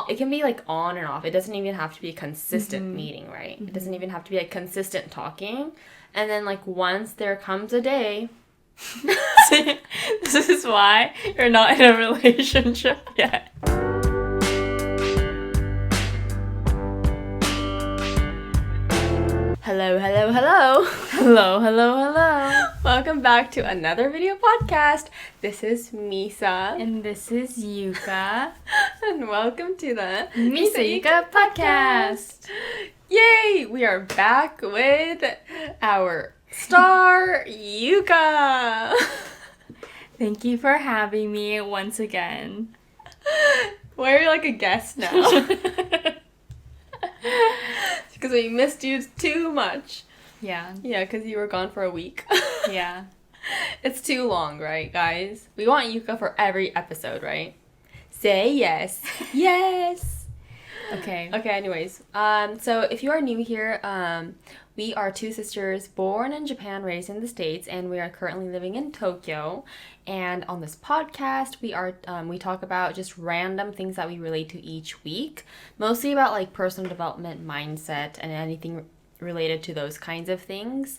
it can be like on and off. It doesn't even have to be a consistent meeting, right? It doesn't even have to be like consistent talking. And then like once there comes a day. This is why you're not in a relationship yet. Hello, hello, hello. Hello, hello, hello. Welcome back to another video podcast. This is Misa. And this is Yuka. And welcome to the Misa Yuka podcast. Yay! We are back with our star, Yuka. Thank you for having me once again. Why are you like a guest now? Because we missed you too much. Yeah. Yeah, because you were gone for a week. Yeah. It's too long, right, guys? We want Yuka for every episode, right? Say yes. Yes. Okay. Okay, anyways. So if you are new here, we are two sisters born in Japan, raised in the States, and we are currently living in Tokyo. And on this podcast, we talk about just random things that we relate to each week, mostly about like personal development, mindset, and anything related to those kinds of things.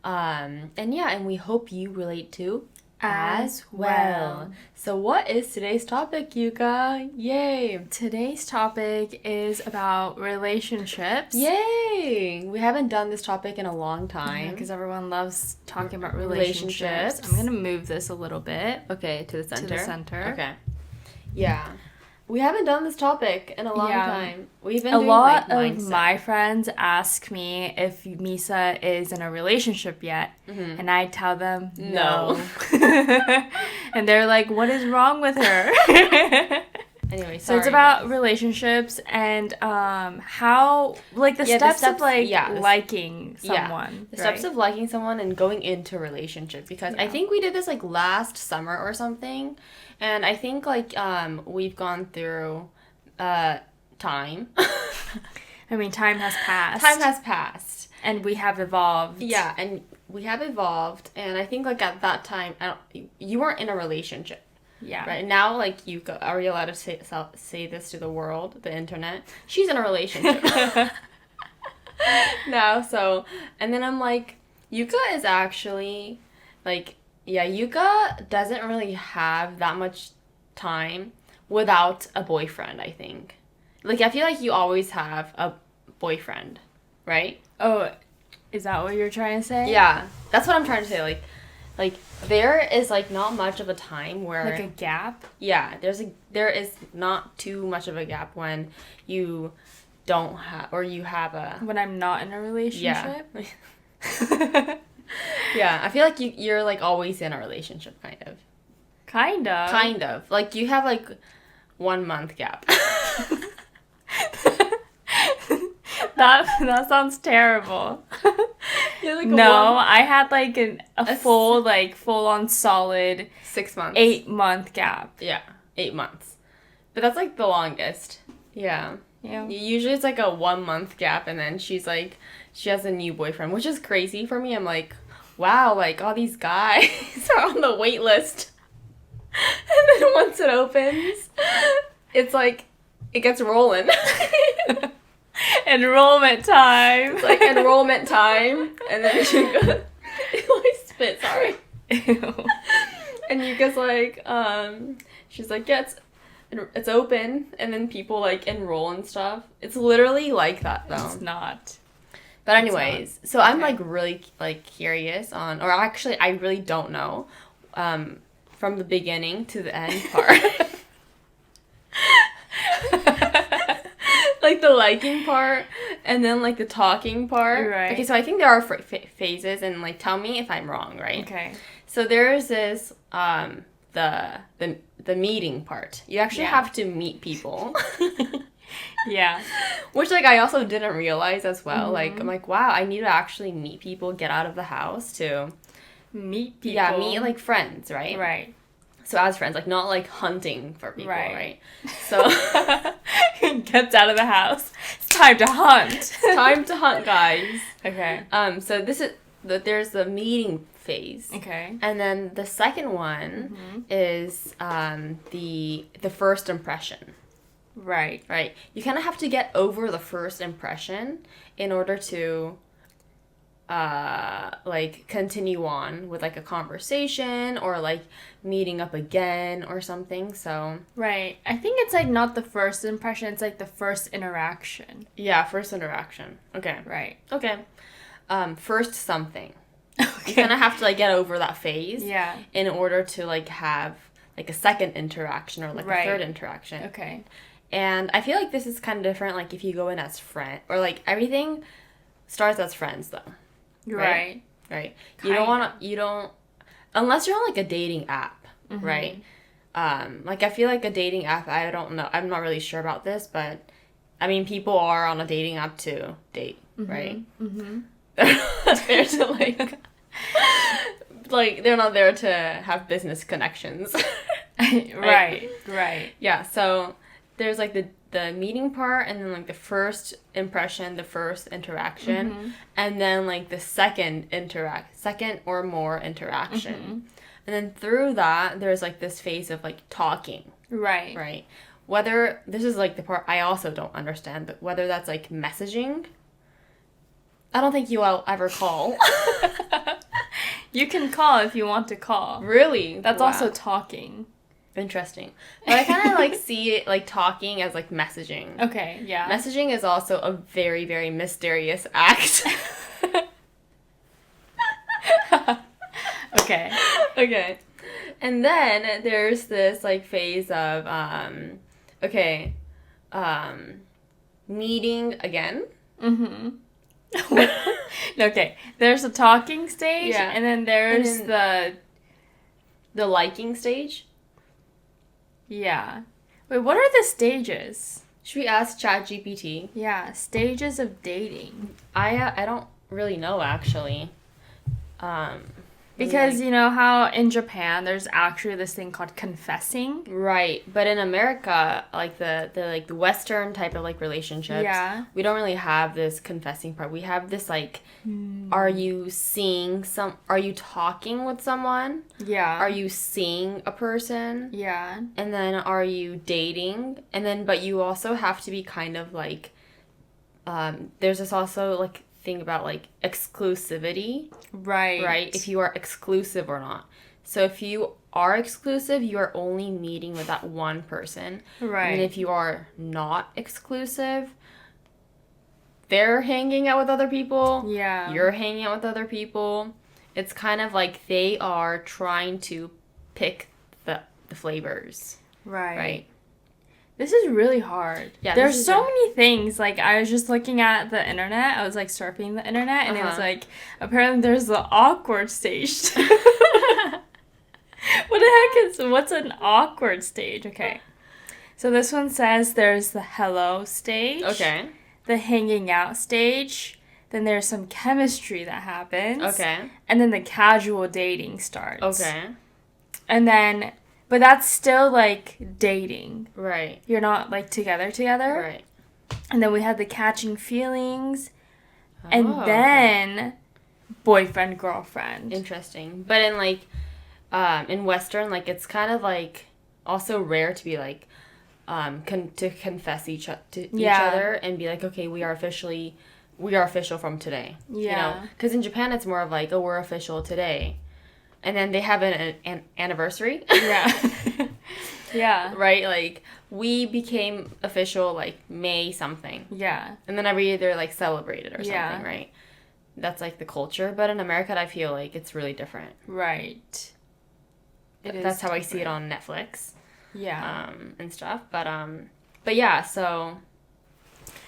And we hope you relate to as well. So what is today's topic, Yuka? Yay! Today's topic is about relationships. Yay! We haven't done this topic in a long time. Because everyone loves talking about relationships. I'm going to move this a little bit. Okay, to the center. To the center. Okay. Yeah. We haven't done this topic in a long time. We've been doing a lot like of mindset. my friends ask me if Misa is in a relationship yet, and I tell them no. And they're like, "What is wrong with her?" Anyway, so it's about relationships and how like the steps of like liking someone. The steps of liking someone and going into a relationship, because I think we did this like last summer or something. And I think, like, we've gone through time. I mean, time has passed. Time has passed. And we have evolved. Yeah, and we have evolved. And I think, like, at that time, you weren't in a relationship. Yeah. Right? Now, like, Yuka, are we allowed to say this to the world, the internet? She's in a relationship. Now, so, and then I'm like, Yuka is actually, like... Yeah, Yuka doesn't really have that much time without a boyfriend, I think. Like, I feel like you always have a boyfriend, right? Oh, is that what you're trying to say? Yeah, that's what I'm trying to say. Like there is, like, not much of a time where... Like a gap? Yeah, there is not too much of a gap when you don't have... Or you have a... When I'm not in a relationship? Yeah. Yeah, I feel like you're, like, always in a relationship, kind of. Kind of. Kind of. Like, you have, like, 1 month gap. That sounds terrible. Like I had, like, a full-on solid... 6 months. 8-month gap. Yeah, 8 months. But that's, like, the longest. Yeah. Yeah. Usually it's, like, a 1 month gap, and then she's, like... She has a new boyfriend, which is crazy for me. I'm like, wow, like, all these guys are on the wait list. And then once it opens, it's like, it gets rolling. Enrollment time. It's like enrollment time. And then she goes, I spit, sorry. Ew. And Yuka's like, she's like, yeah, it's open. And then people, like, enroll and stuff. It's literally like that, though. It's not. But anyways, so I'm, like, really, like, curious on, or actually, I really don't know, from the beginning to the end part. Like, the liking part, and then, like, the talking part. Right. Okay, so I think there are phases, and, like, tell me if I'm wrong, right? Okay. So there's this, the meeting part. You actually have to meet people. Yeah. Which, like, I also didn't realize as well. Like, I'm like, wow, I need to actually meet people, get out of the house to... Meet people. Yeah, meet, like, friends, right? Right. So as friends, like, not, like, hunting for people, right? So... Gets out of the house. It's time to hunt. It's time to hunt, guys. Okay. So this is... There's the meeting phase. Okay. And then the second one is the first impression. Right. Right. You kind of have to get over the first impression in order to like continue on with like a conversation or like meeting up again or something. So Right. I think it's like not the first impression, it's like the first interaction. yeah, first interaction. Okay. Right. Okay. First something. Okay. You kind of have to like get over that phase. Yeah. In order to like have like a second interaction or like a third interaction. Okay. And I feel like this is kind of different like if you go in as friend or like everything starts as friends though. Right. Right. You don't unless you're on like a dating app, right? Like I feel like a dating app, I don't know. I'm not really sure about this, but I mean people are on a dating app to date, right? Mm-hmm. They're not there to like they're not there to have business connections. Right. Yeah, so there's like the meeting part and then like the first impression, the first interaction, and then like the second or more interaction. And then through that there's like this phase of like talking. Right. Whether this is like the part I also don't understand, but whether that's like messaging. I don't think you'll ever call. You can call if you want to call. Really? That's Wow. also talking. Interesting. But I kind of like see it like talking as like messaging. Okay, yeah. Messaging is also a very, very mysterious act. Okay. Okay. And then there's this like phase of meeting again. Mm-hmm. Okay. There's a talking stage, Yeah. and then there's the liking stage. Yeah. Wait, what are the stages? Should we ask ChatGPT? Yeah, stages of dating. I don't really know actually. Because you know how in Japan there's actually this thing called confessing? Right, but in America, like the like the Western type of like relationships, Yeah. we don't really have this confessing part. We have this like, are you talking with someone? Yeah. Are you seeing a person? Yeah. And then are you dating? And then, but you also have to be kind of like, there's this also like thing about like exclusivity. Right? If you are exclusive or not. So if you are exclusive, you are only meeting with that one person. Right. And if you are not exclusive, they're hanging out with other people. Yeah. You're hanging out with other people. It's kind of like they are trying to pick the flavors. Right. This is really hard. Yeah, There's so many things. Like, I was just looking at the internet. I was, like, surfing the internet. And it was, like, apparently there's the awkward stage. What's an awkward stage? Okay. So this one says there's the hello stage. Okay. The hanging out stage. Then there's some chemistry that happens. Okay. And then the casual dating starts. Okay. And then... But that's still, like, dating. Right. You're not, like, together. Right. And then we had the catching feelings. And Oh, then boyfriend, girlfriend. Interesting. But in, like, in Western, like, it's kind of, like, also rare to be, like, to confess to each other and be like, okay, we are official from today. Yeah. You know? Because in Japan, it's more of, like, oh, we're official today. And then they have an anniversary. Yeah. Yeah. Right? Like, we became official, like, May something. Yeah. And then every year they're, like, celebrated or something, Yeah. right? That's, like, the culture. But in America, I feel like it's really different. Right. That's how I see it on Netflix. Yeah. And stuff. But yeah, so...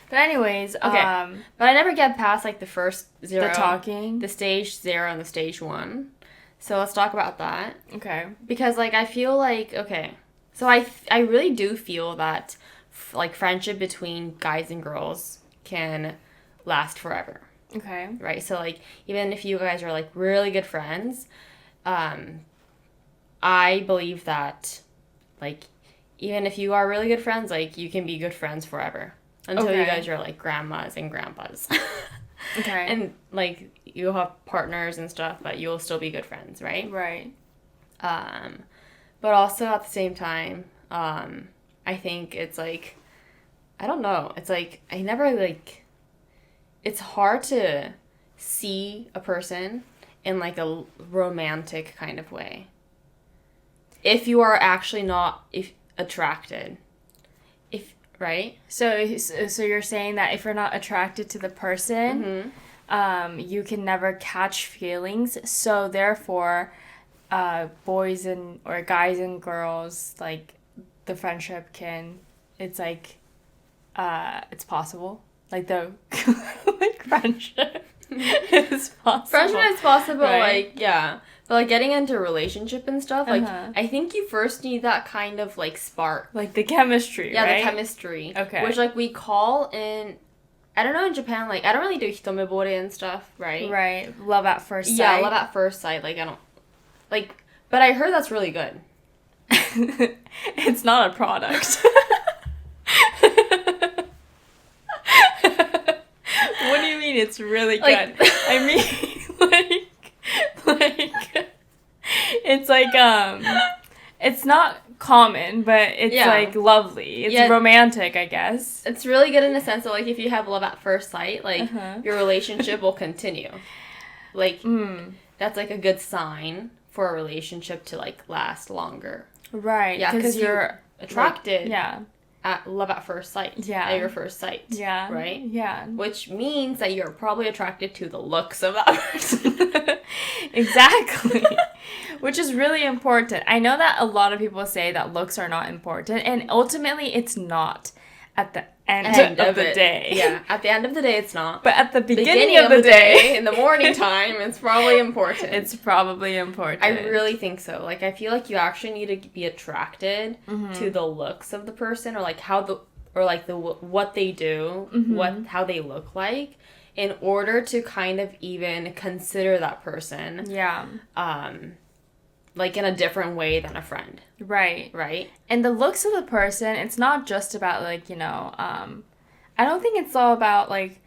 But anyways, Okay. But I never get past, like, the first zero. the talking. The stage 0 and the stage 1. So let's talk about that. Okay. Because, like, I feel like, okay, so I really do feel that, like, friendship between guys and girls can last forever, Okay. right? So, like, even if you guys are, like, really good friends, I believe that, like, even if you are really good friends, like, you can be good friends forever until you guys are, like, grandmas and grandpas. Okay. And, like, you'll have partners and stuff, but you'll still be good friends, right? Right. But also at the same time, I think it's, like, I don't know. It's like, I never, like, it's hard to see a person in, like, a romantic kind of way. If you are actually not attracted. Right? So you're saying that if you're not attracted to the person, you can never catch feelings. So therefore, boys or guys and girls, like, the friendship it's like, it's possible. Like, the like, friendship is possible. Friendship is possible, right? like, yeah. But, like, getting into a relationship and stuff, like, I think you first need that kind of, like, spark. Like, the chemistry, yeah, right? The chemistry. Okay. Which, like, we call in... I don't know, in Japan, like, I don't really do hitomebore and stuff, right? Right. Love at first sight. Yeah, love at first sight. Like, I don't... Like, but I heard that's really good. It's not a product. What do you mean it's really good? Like, I mean, like, it's like, it's not common, but it's, like, lovely. It's romantic, I guess. It's really good in the sense of, like, if you have love at first sight, like, your relationship will continue. Like, that's, like, a good sign for a relationship to, like, last longer. Right. Yeah, because you're attracted. Like, at love at first sight. Yeah. At your first sight. Yeah. Right? Yeah. Which means that you're probably attracted to the looks of that person. Exactly. Which is really important. I know that a lot of people say that looks are not important, and ultimately it's not at the end of the day. Yeah, at the end of the day it's not. But at the beginning of the day, in the morning time, it's probably important. It's probably important. I really think so. Like, I feel like you actually need to be attracted to the looks of the person, or like what they do, how they look like, in order to kind of even consider that person. Yeah. Like, in a different way than a friend. Right. Right? And the looks of the person, it's not just about, like, you know, I don't think it's all about, like,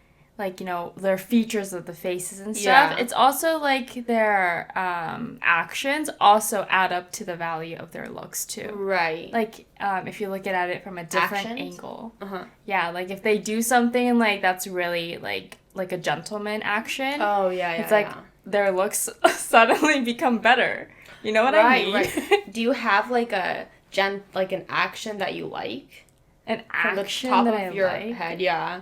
you know, their features of the faces and stuff. Yeah. It's also, like, their actions also add up to the value of their looks, too. Right. Like, if you look at it from a different Actions? angle. Uh-huh. Yeah, like, if they do something, like, that's really, like a gentleman action. Oh, yeah, It's like their looks suddenly become better. You know what I mean? Right. Do you have, like, an action that you like? An action from the top that of I your like? head, yeah.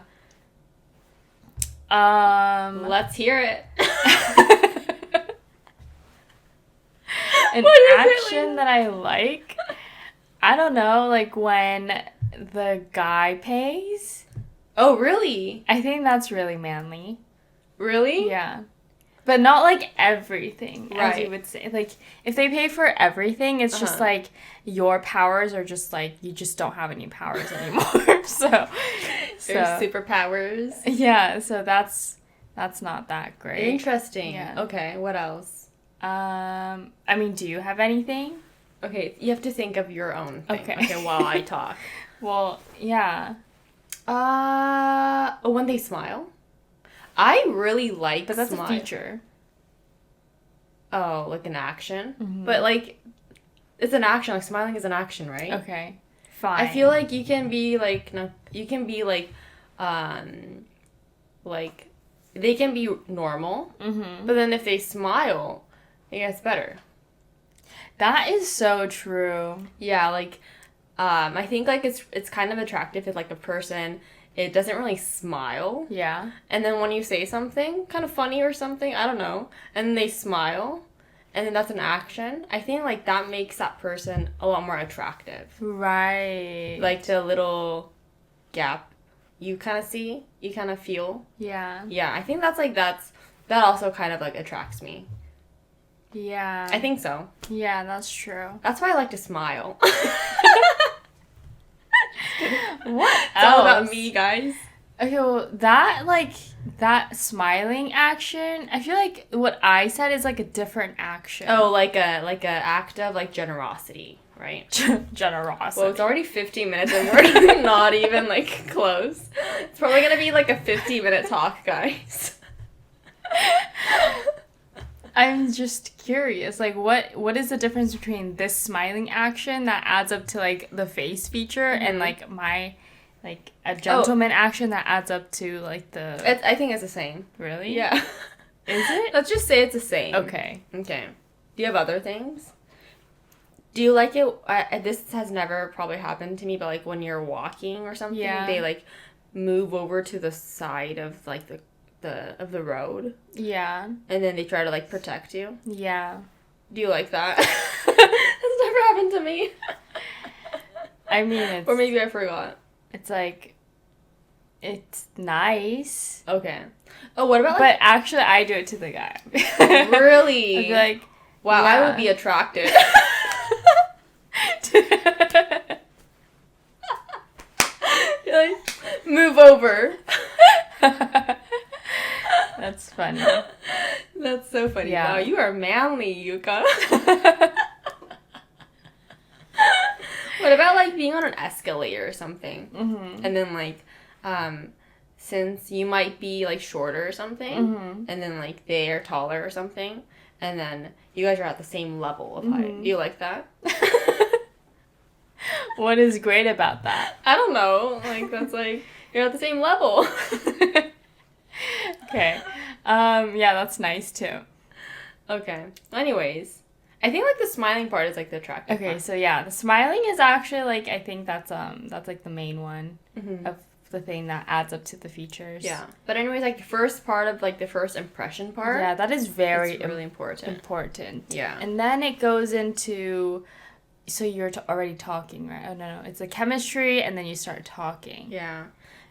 Let's Let's hear it. An action that I like? I don't know, like when the guy pays. Oh, really? I think that's really manly. Really? Yeah. But not, like, everything, as Right. you would say. Like, if they pay for everything, it's just, like, your powers are just, like, you just don't have any powers anymore. so Their superpowers. Yeah, so that's not that great. Interesting. Yeah. Okay, what else? I mean, do you have anything? Okay, you have to think of your own thing. Okay. While I talk. Well, yeah. When they smile. I really like But that's smile. a feature. Oh, like an action? Mm-hmm. But, like, it's an action. Like, smiling is an action, right? Okay. Fine. I feel like you can be, like, like, they can be normal, but then if they smile, it gets better. That is so true. Yeah, like, I think, like, it's kind of attractive if, like, a person, it doesn't really smile. Yeah. And then when you say something kind of funny or something, I don't know, and they smile, and then that's an action, I think, like, that makes that person a lot more attractive. Right. Like, the little gap you kind of see, you kind of feel. Yeah. Yeah, I think that also kind of, like, attracts me. Yeah. I think so. Yeah, that's true. That's why I like to smile. What It's all about me, guys. Okay, well, that smiling action, I feel like what I said is, like, a different action. Oh, like a act of, like, generosity, right? Generosity. Well, it's already 15 minutes and we're not even, like, close. It's probably gonna be, like, a 50-minute talk, guys. I'm just curious, like, what is the difference between this smiling action that adds up to, like, the face feature and, like, my Like a gentleman action that adds up to like the... I think it's the same. Really? Yeah. Is it? Let's just say it's the same. Okay. Okay. Do you have other things? Do you like it? This has never probably happened to me, but like when you're walking or something, they like move over to the side of like the road. Yeah. And then they try to like protect you. Yeah. Do you like that? That's never happened to me. I mean, it's... Or maybe I forgot. It's like... It's nice. Okay. Oh, what about like... But actually, I do it to the guy. Really? I'd be like... Wow, yeah. I would be attracted. You're like, move over. That's funny. That's so funny. Yeah. Wow, you are manly, Yuka. What about like being on an escalator or something? Mm-hmm. And then like, since you might be like shorter or something, mm-hmm. and then like they're taller or something, and then you guys are at the same level of height. Mm-hmm. Do you like that? What is great about that? I don't know. Like that's like you're at the same level. Okay. Yeah, that's nice too. Okay. Anyways, I think like the smiling part is like the attractive part. So yeah, the smiling is actually like I think that's like the main one mm-hmm. of the thing that adds up to the features. Yeah. But anyways, like the first part of like the first impression part. Yeah, that is very really important. Important. Yeah. And then it goes into so you're already talking, right? Oh no, it's the chemistry and then you start talking. Yeah.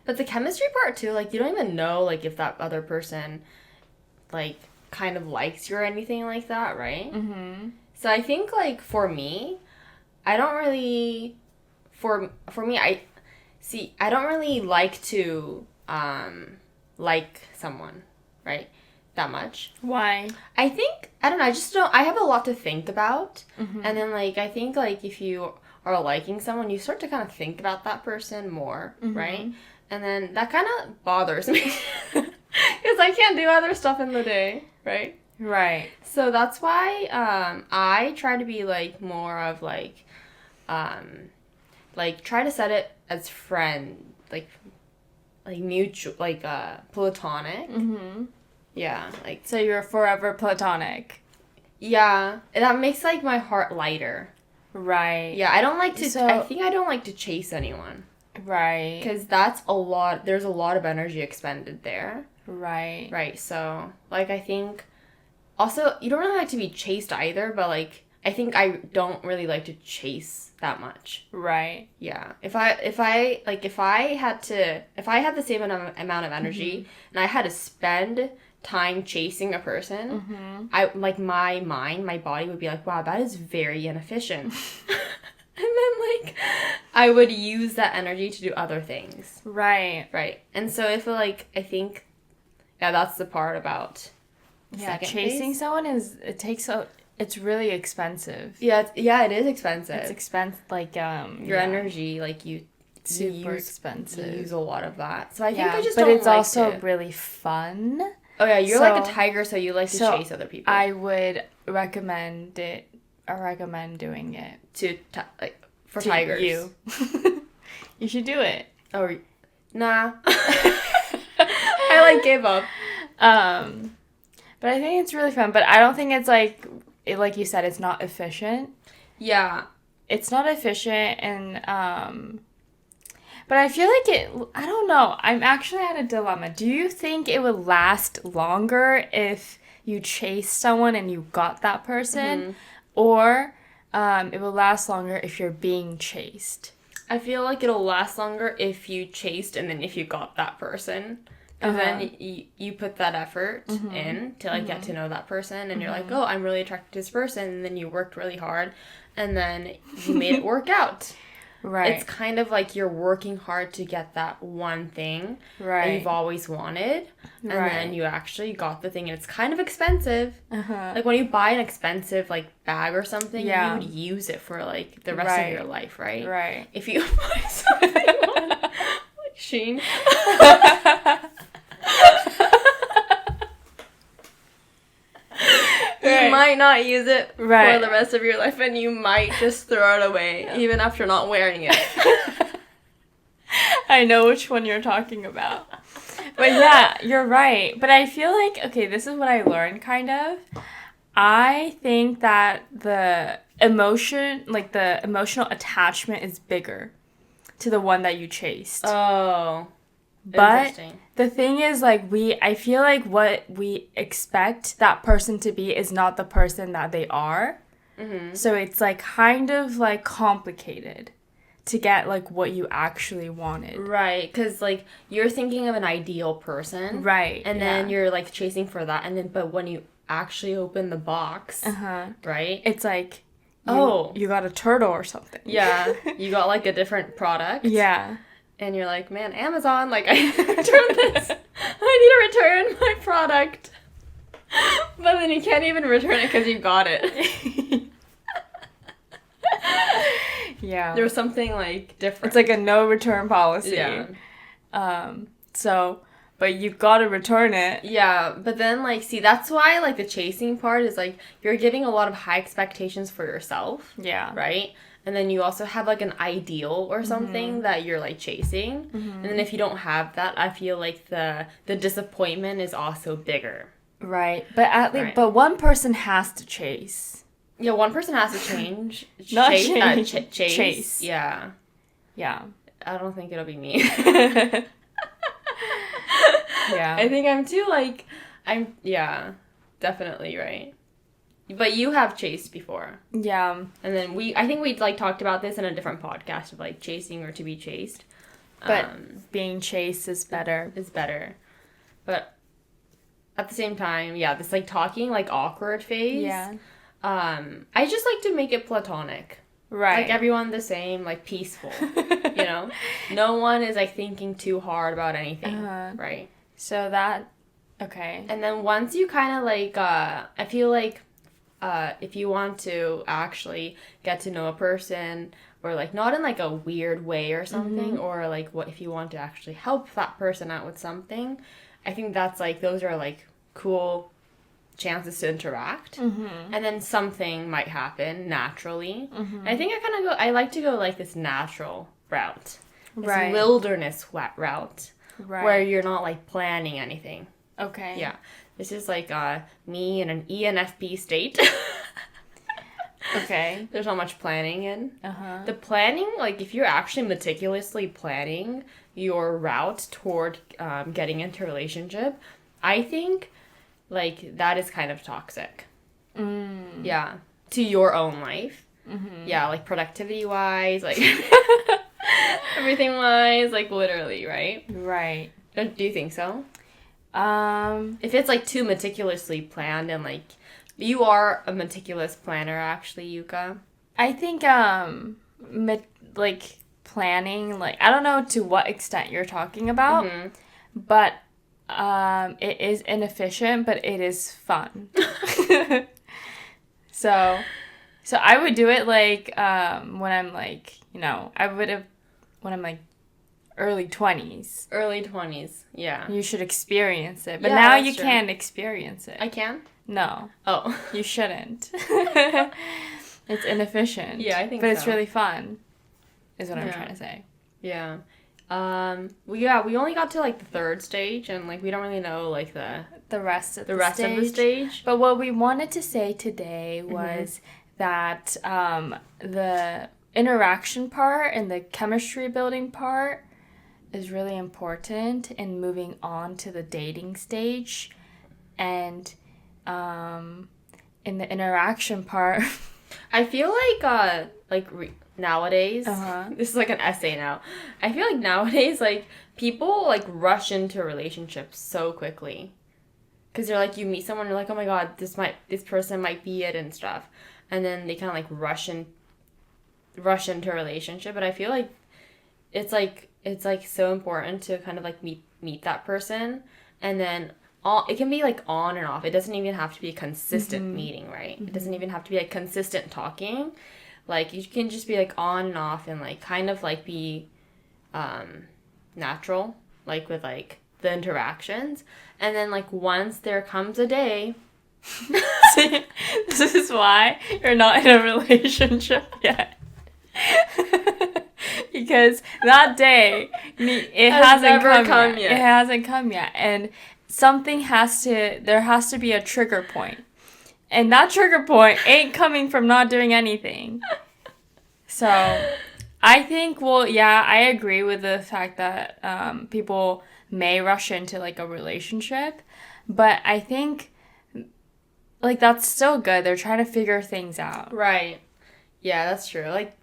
But the chemistry part too, like you don't even know like if that other person like kind of likes you or anything like that, right? Mm-hmm. So I think like for me, I don't really for me I don't really like to like someone, right? That much. Why? I think I don't know, I have a lot to think about. Mm-hmm. And then like I think like if you are liking someone, you start to kind of think about that person more, mm-hmm. right? And then that kind of bothers me because I can't do other stuff in the day, right? Right. So that's why I try to be like more of like try to set it as friend, like mutual, like platonic. Mm-hmm. Yeah, like so you're forever platonic. Yeah, and that makes like my heart lighter. Right. Yeah, I don't like to. I think I don't like to chase anyone. Right. Because that's a lot. There's a lot of energy expended there. Right. Right. So, like, I think. Also, you don't really like to be chased either, but like, I think I don't really like to chase that much. Right. Yeah. If I had the same amount of energy mm-hmm. and I had to spend time chasing a person, mm-hmm. I like my body would be like, wow, that is very inefficient. And then, like, I would use that energy to do other things. Right. Right. And so I feel like, I think, yeah, that's the part about chasing someone it's really expensive. Yeah, it is expensive. It's expensive, like, your energy, like, super expensive. You use a lot of that. So I think I just but don't it's also really fun. Oh, yeah, you're like a tiger, so you like to chase other people. I would recommend doing it. For tigers. You. You should do it. Oh, nah. I gave up. But I think it's really fun. But I don't think it's like you said, it's not efficient. Yeah. It's not efficient and but I feel like I don't know. I'm actually at a dilemma. Do you think it would last longer if you chased someone and you got that person? Mm-hmm. Or it will last longer if you're being chased? I feel like it'll last longer if you chased and then if you got that person. And then you put that effort mm-hmm. in to like mm-hmm. get to know that person and mm-hmm. you're like, oh, I'm really attracted to this person. And then you worked really hard and then you made it work out. Right. It's kind of like you're working hard to get that one thing that you've always wanted. And then you actually got the thing and it's kind of expensive. Uh-huh. Like when you buy an expensive like bag or something, you would use it for like the rest of your life, right? Right. If you buy something on like Shein. You might not use it for the rest of your life and you might just throw it away even after not wearing it. I know which one you're talking about. But yeah, you're right. But I feel like, okay, this is what I learned kind of. I think that the emotional attachment is bigger to the one that you chased. Oh. But the thing is, like, I feel like what we expect that person to be is not the person that they are. Mm-hmm. So it's, like, kind of, like, complicated to get, like, what you actually wanted. Right, because, like, you're thinking of an ideal person. Right. And then you're, like, chasing for that. And then, but when you actually open the box, right? It's like, you got a turtle or something. Yeah, you got, like, a different product. Yeah. And you're like, man, Amazon, like, I returned this. I need to return my product. But then you can't even return it because you got it. Yeah. There was something, like, different. It's like a no return policy. Yeah. But you gotta return it. Yeah, but then, like, see, that's why, like, the chasing part is, like, you're getting a lot of high expectations for yourself. Yeah. Right? And then you also have, like, an ideal or something that you're, like, chasing. Mm-hmm. And then if you don't have that, I feel like the disappointment is also bigger. Right. But at least, but one person has to chase. Yeah, one person has to change. Not chase. Chase. Yeah. Yeah. I don't think it'll be me. Yeah. I think I'm too, like, yeah, definitely, right. But you have chased before. Yeah. And then I think we, like, talked about this in a different podcast of, like, chasing or to be chased. But being chased is better. Is better. But at the same time, yeah, this, like, talking, like, awkward phase. Yeah. I just like to make it platonic. Right. Like, everyone the same, like, peaceful. You know? No one is, like, thinking too hard about anything. Right? So that, okay. And then once you kind of, like, I feel like if you want to actually get to know a person, or, like, not in, like, a weird way or something, or, like, what if you want to actually help that person out with something, I think that's, like, those are, like, cool chances to interact. And then something might happen naturally. And I think I like to go, like, this natural route. This wilderness route. Right. Where you're not, like, planning anything. Okay. Yeah. This is, like, me in an ENFP state. Okay. There's not much planning in. The planning, like, if you're actually meticulously planning your route toward getting into a relationship, I think, like, that is kind of toxic. Yeah. To your own life. Yeah, like, productivity-wise, like... Everything-wise, like, literally, right? Right. Do you think so? If it's, like, too meticulously planned and, like, you are a meticulous planner, actually, Yuka. I think, like, planning, like, I don't know to what extent you're talking about, but, it is inefficient, but it is fun. So I would do it, like, when I'm, like, you know, when I'm, like, early 20s. Early 20s, yeah. You should experience it. But yeah, now you can't experience it. I can? No. Oh. You shouldn't. It's inefficient. Yeah, I think But it's really fun, is what I'm trying to say. Yeah. We only got to, like, the third stage, and, like, we don't really know, like, the rest of the stage. But what we wanted to say today was that the interaction part and the chemistry building part is really important in moving on to the dating stage. And in the interaction part, I feel like nowadays, this is like an essay now. I feel like nowadays, like, people, like, rush into relationships so quickly. Because they're like, you meet someone, you're like, oh my god, this person might be it and stuff. And then they kind of, like, rush into a relationship. But I feel like it's so important to kind of, like, meet that person. And then it can be, like, on and off. It doesn't even have to be a consistent meeting, right? It doesn't even have to be, like, consistent talking. Like, you can just be, like, on and off and, like, kind of, like, be natural, like, with, like, the interactions. And then, like, once there comes a day... This is why you're not in a relationship yet. because that day, it hasn't come yet. It hasn't come yet. And there has to be a trigger point. And that trigger point ain't coming from not doing anything. So, I think, I agree with the fact that people may rush into, like, a relationship. But I think, like, that's still good. They're trying to figure things out. Right. Yeah, that's true. Like,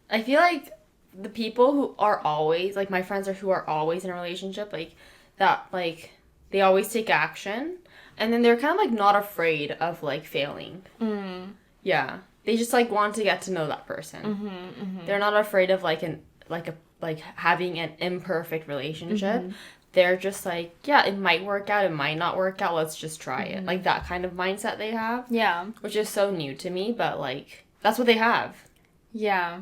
I feel like the people who are always, like, my friends who are always in a relationship, like, that, like, they always take action. And then they're kind of, like, not afraid of, like, failing. Mm. Yeah. They just, like, want to get to know that person. Mm-hmm, mm-hmm. They're not afraid of, like, having an imperfect relationship. Mm-hmm. They're just, like, yeah, it might work out, it might not work out, let's just try it. Like, that kind of mindset they have. Yeah. Which is so new to me, but, like, that's what they have. Yeah.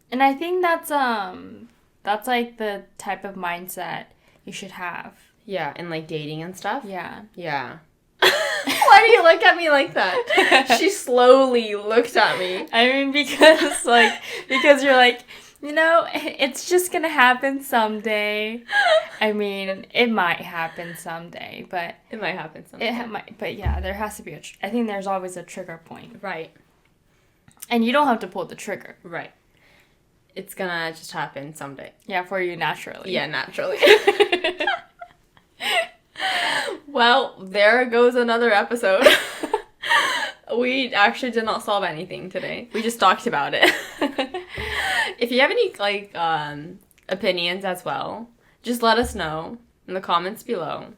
And I think that's, like, the type of mindset you should have. Yeah, and, like, dating and stuff? Yeah. Yeah. Why do you look at me like that? She slowly looked at me. I mean, because you're like, you know, it's just gonna happen someday. I mean, it might happen someday, but... It might happen someday. But yeah, there has to be I think there's always a trigger point. Right. And you don't have to pull the trigger. Right. It's gonna just happen someday. Yeah, for you naturally. Yeah, naturally. Well, there goes another episode. We actually did not solve anything today. We just talked about it. If you have any, like, opinions as well, just let us know in the comments below.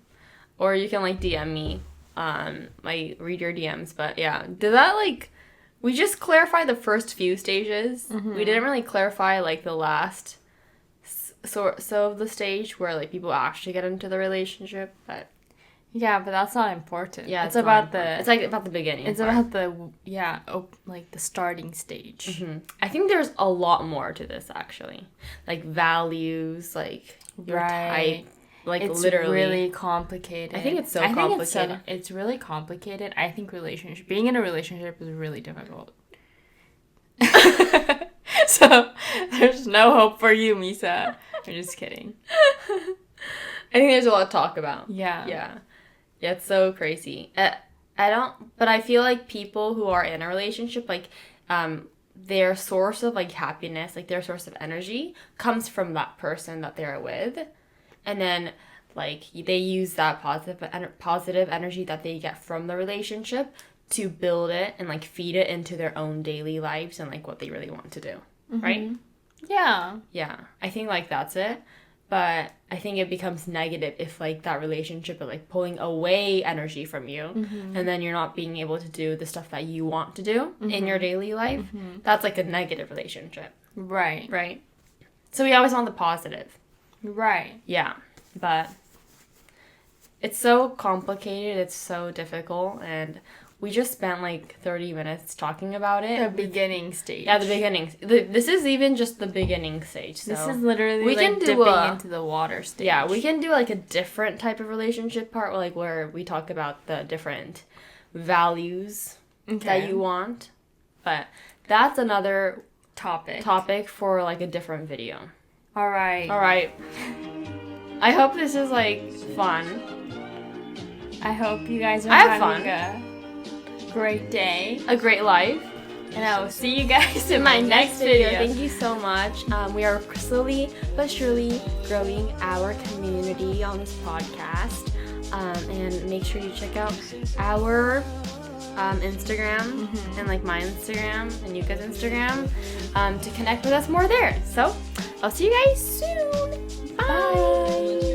Or you can, like, DM me. I read your DMs. But, yeah. Did that, like... We just clarified the first few stages. Mm-hmm. We didn't really clarify, like, the last so of the stage where, like, people actually get into the relationship, but... Yeah, but that's not important. Yeah, it's about it's like about the beginning. It's about the like the starting stage. Mm-hmm. I think there's a lot more to this actually, like values, like your type, like it's literally really complicated. I think it's so complicated. It's really complicated. I think being in a relationship is really difficult. So there's no hope for you, Misa. I'm just kidding. I think there's a lot to talk about. Yeah. Yeah. Yeah, it's so crazy. But I feel like people who are in a relationship, like, their source of, like, happiness, like, their source of energy comes from that person that they're with. And then, like, they use that positive energy that they get from the relationship to build it and, like, feed it into their own daily lives and, like, what they really want to do. Mm-hmm. Right? Yeah. Yeah. I think, like, that's it. But I think it becomes negative if, like, that relationship is, like, pulling away energy from you. Mm-hmm. And then you're not being able to do the stuff that you want to do in your daily life. Mm-hmm. That's, like, a negative relationship. Right. Right? So we always want the positive. Right. Yeah. But it's so complicated. It's so difficult. And we just spent, like, 30 minutes talking about it. The beginning stage. Yeah, the beginning. This is even just the beginning stage. So this is literally, dipping into the water stage. Yeah, we can do, like, a different type of relationship part, like, where we talk about the different values that you want. But that's another topic for, like, a different video. All right. I hope this is, like, fun. I hope you guys are having a great day, a great life, and I will see you guys in my next video. Thank you so much. We are slowly but surely growing our community on this podcast, and make sure you check out our Instagram and, like, my Instagram and Yuka's Instagram to connect with us more there. So I'll see you guys soon. Bye.